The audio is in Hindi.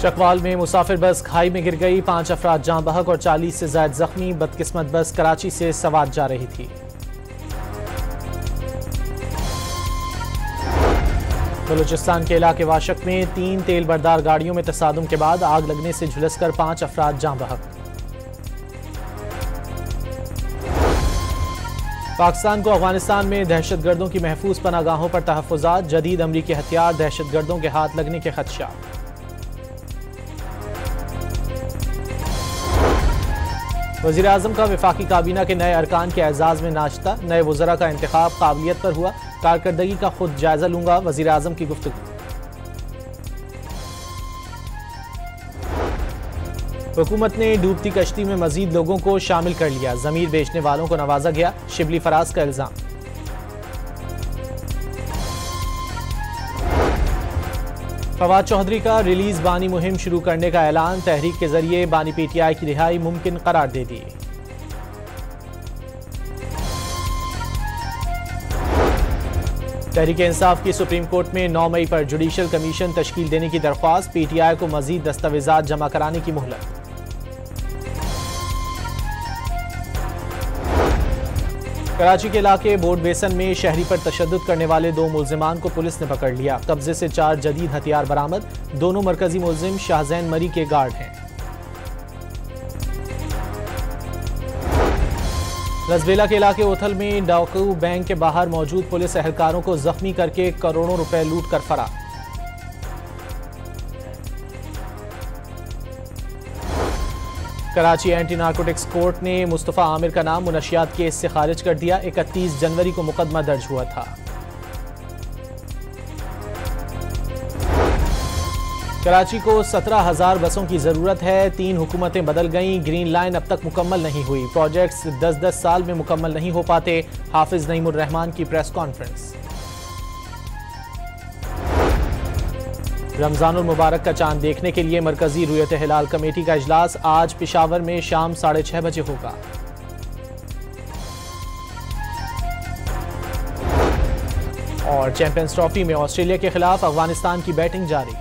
चकवाल में मुसाफिर बस खाई में गिर गई, 5 अफराद जाँ बहक और 40 से ज्यादा जख्मी। बदकिस्मत बस कराची से सवात जा रही थी। बलूचिस्तान के इलाके वाशक में 3 तेल बरदार गाड़ियों में तसादुम के बाद आग लगने से झुलसकर 5 अफराद जाँ बहक। पाकिस्तान को अफगानिस्तान में दहशतगर्दों की महफूज पनागाहों पर तहफ़्फ़ुज़ात, जदीद अमरीकी हथियार दहशतगर्दों के हाथ लगने के खदशात। वज़ीर आज़म का वफाकी काबीना के नए अरकान के एजाज़ में नाश्ता, नए वज़रा का इंतखाब काबिलियत पर हुआ, कारकर्दगी का खुद जायजा लूंगा, वज़ीर आज़म की गुफ्तगू। हुकूमत ने डूबती कश्ती में मजीद लोगों को शामिल कर लिया, ज़मीर बेचने वालों को नवाजा गया, शिबली फराज का इल्जाम। फवाद चौधरी का रिलीज बानी मुहिम शुरू करने का ऐलान, तहरीक के जरिए बानी पीटीआई की रिहाई मुमकिन करार दे दी। तहरीक इंसाफ की सुप्रीम कोर्ट में 9 मई पर जुडिशल कमीशन तश्कील देने की दरख्वास्त, पीटीआई को मजीद दस्तावेजात जमा कराने की मोहलत। कराची के इलाके बोर्ड बेसन में शहरी पर तशद्दुद करने वाले 2 मुल्जिमान को पुलिस ने पकड़ लिया, कब्जे से 4 जदीद हथियार बरामद। दोनों मरकजी मुल्जिम शाहजैन मरी के गार्ड हैं। लसबेला के इलाके ओथल में डाकू बैंक के बाहर मौजूद पुलिस एहलकारों को जख्मी करके करोड़ों रुपए लूट कर फरार। कराची एंटी नार्कोटिक्स कोर्ट ने मुस्तफ़ा आमिर का नाम मुनशियात केस से खारिज कर दिया, 31 जनवरी को मुकदमा दर्ज हुआ था। कराची को 17,000 बसों की जरूरत है, 3 हुकूमतें बदल गईं, ग्रीन लाइन अब तक मुकम्मल नहीं हुई, प्रोजेक्ट्स 10-10 साल में मुकम्मल नहीं हो पाते। हाफिज नईमुर रहमान की प्रेस कॉन्फ्रेंस। रमजानुल मुबारक का चांद देखने के लिए मरकजी रुयत हिलाल कमेटी का इजलास आज पेशावर में शाम 6:30 बजे होगा। और चैंपियंस ट्रॉफी में ऑस्ट्रेलिया के खिलाफ अफगानिस्तान की बैटिंग जारी।